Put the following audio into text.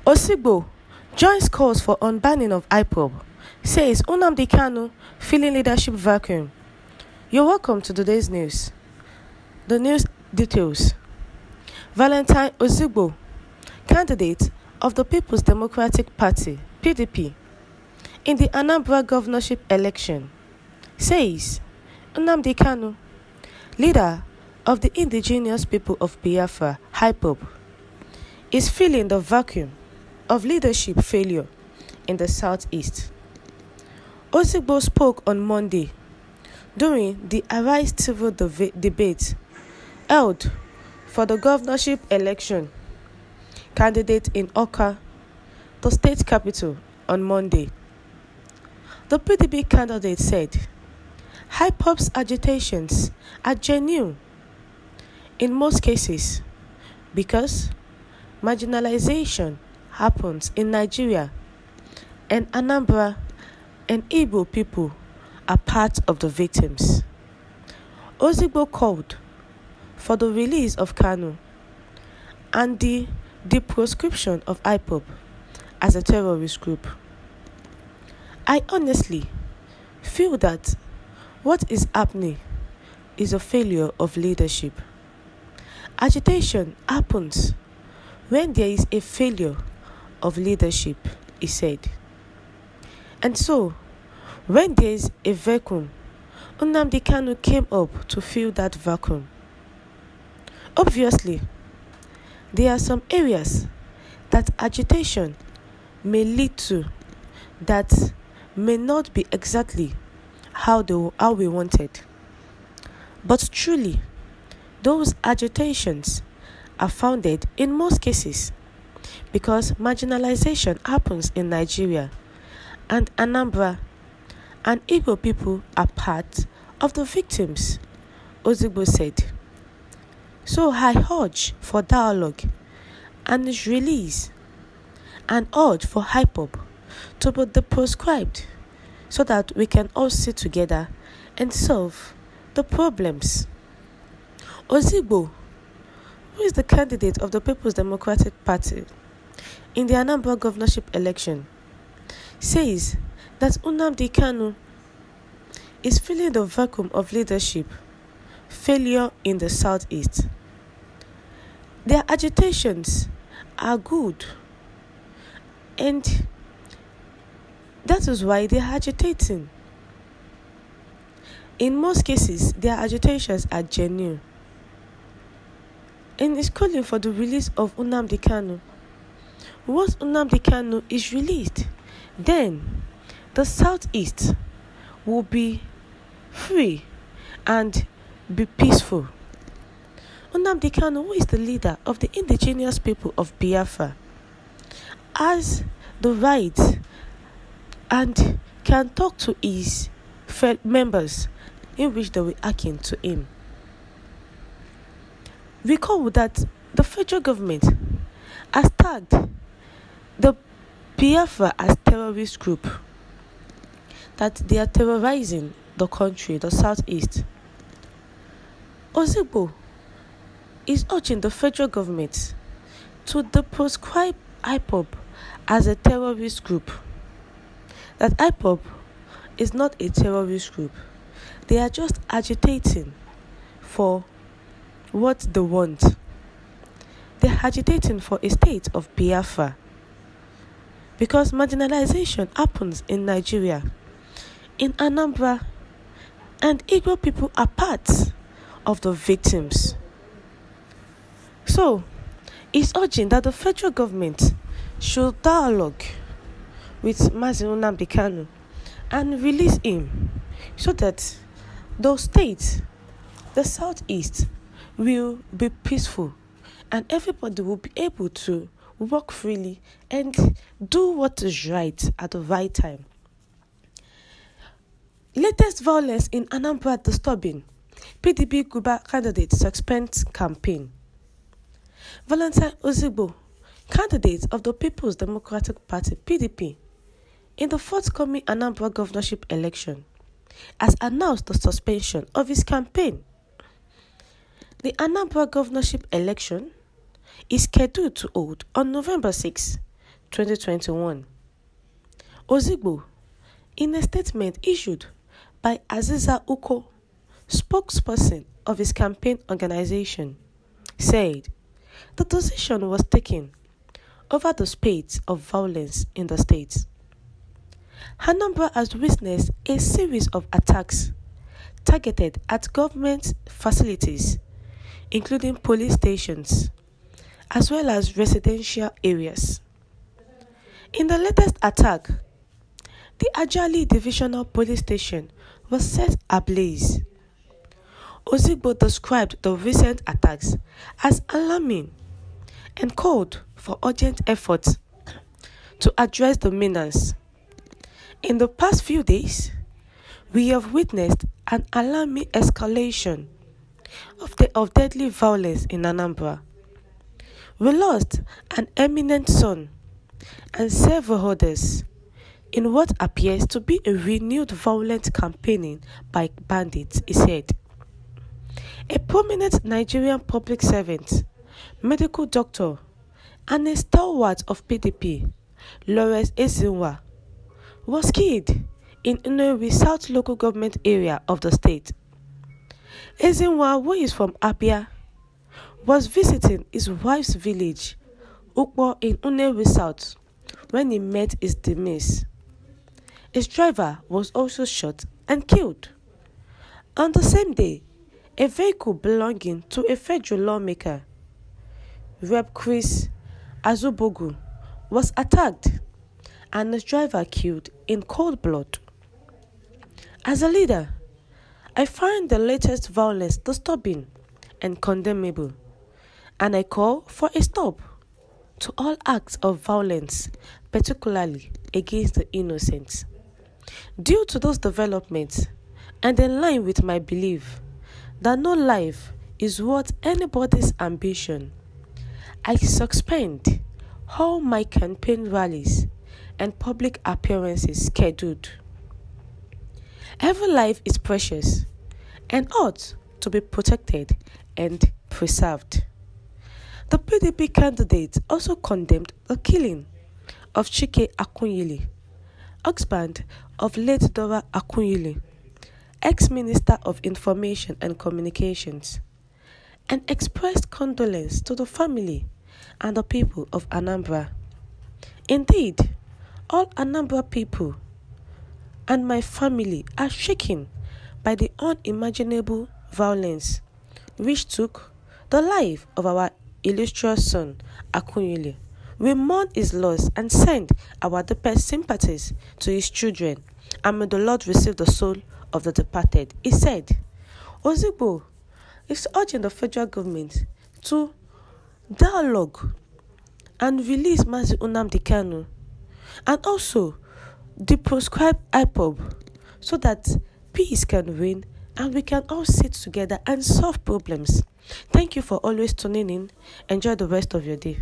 Osigbo joins calls for unbanning of IPOB, says Nnamdi Kanu filling leadership vacuum. You're welcome to today's news. The news details. Valentine Osigbo, candidate of the People's Democratic Party, PDP, in the Anambra governorship election, says Nnamdi Kanu, leader of the indigenous people of Biafra, IPOB, is filling the vacuum of leadership failure in the southeast. Osigbo spoke on Monday during the Arise civil debate held for the governorship election candidate in Awka, the state capital, on Monday. The PDP candidate said IPOB's agitations are genuine in most cases because marginalization happens in Nigeria, and Anambra and Igbo people are part of the victims. Osigbo called for the release of Kanu and the proscription of IPOB as a terrorist group. I honestly feel that what is happening is a failure of leadership. Agitation happens when there is a failure of leadership, he said. And so, when there is a vacuum, Nnamdi Kanu came up to fill that vacuum. Obviously, there are some areas that agitation may lead to that may not be exactly how we wanted. But truly, those agitations are founded in most cases because marginalization happens in Nigeria, and Anambra and Igbo people are part of the victims, Osigbo said. So I urge for dialogue and its release, and urge for IPOB to be proscribed so that we can all sit together and solve the problems. Osigbo, who is the candidate of the People's Democratic Party in the Anambra governorship election, says that Nnamdi Kanu is filling the vacuum of leadership failure in the southeast. Their agitations are good, and that is why they are agitating. In most cases, their agitations are genuine, and is calling for the release of Nnamdi Kanu. Once Nnamdi Kanu is released, then the southeast will be free and be peaceful. Nnamdi Kanu, who is the leader of the indigenous people of Biafra, has the right and can talk to his members in which they will hearken to him. Recall that the federal government has tagged the Biafra as terrorist group, that they are terrorizing the country, the southeast. Osigbo is urging the federal government to proscribe IPOB as a terrorist group. That IPOB is not a terrorist group. They are just agitating for what they want. They are agitating for a state of Biafra. Because marginalization happens in Nigeria, in Anambra, and Igbo people are part of the victims. So, it's urging that the federal government should dialogue with Nnamdi Kanu and release him so that the state, the southeast, will be peaceful and everybody will be able to walk freely and do what is right at the right time. Latest violence in Anambra disturbing. PDP Guba candidate suspends campaign. Valentine Osigbo, candidate of the People's Democratic Party, PDP, in the forthcoming Anambra governorship election, has announced the suspension of his campaign. The Anambra governorship election is scheduled to hold on November 6, 2021. Osigbo, in a statement issued by Aziza Uko, spokesperson of his campaign organization, said the decision was taken over the spate of violence in the state. Anambra has witnessed a series of attacks targeted at government facilities, including police stations, as well as residential areas. In the latest attack, the Ajali Divisional Police Station was set ablaze. Osigbo described the recent attacks as alarming and called for urgent efforts to address the menace. In the past few days, we have witnessed an alarming escalation of deadly violence in Anambra. We lost an eminent son and several others in what appears to be a renewed violent campaigning by bandits, he said. A prominent Nigerian public servant, medical doctor, and a stalwart of PDP, Lawrence Ezinwa, was killed in Nnamdi South local government area of the state. Ezinwa, who is from Abia, was visiting his wife's village, Ukpo, in Nnamdi South, when he met his demise. His driver was also shot and killed. On the same day, a vehicle belonging to a federal lawmaker, Rep. Chris Azubogu, was attacked and his driver killed in cold blood. As a leader, I find the latest violence disturbing and condemnable, and I call for a stop to all acts of violence, particularly against the innocent. Due to those developments, and in line with my belief that no life is worth anybody's ambition, I suspend all my campaign rallies and public appearances scheduled. Every life is precious and ought to be protected and preserved. The PDP candidate also condemned the killing of Chike Akunyili, husband of late Dora Akunyili, ex-Minister of Information and Communications, and expressed condolence to the family and the people of Anambra. Indeed, all Anambra people and my family are shaken by the unimaginable violence which took the life of our illustrious son, Akunyili. We mourn his loss and send our deepest sympathies to his children, and may the Lord receive the soul of the departed. He said. Osigbo is urging the federal government to dialogue and release Mazi Nnamdi Kanu, and also deproscribe IPOB so that peace can reign and we can all sit together and solve problems. Thank you for always tuning in. Enjoy the rest of your day.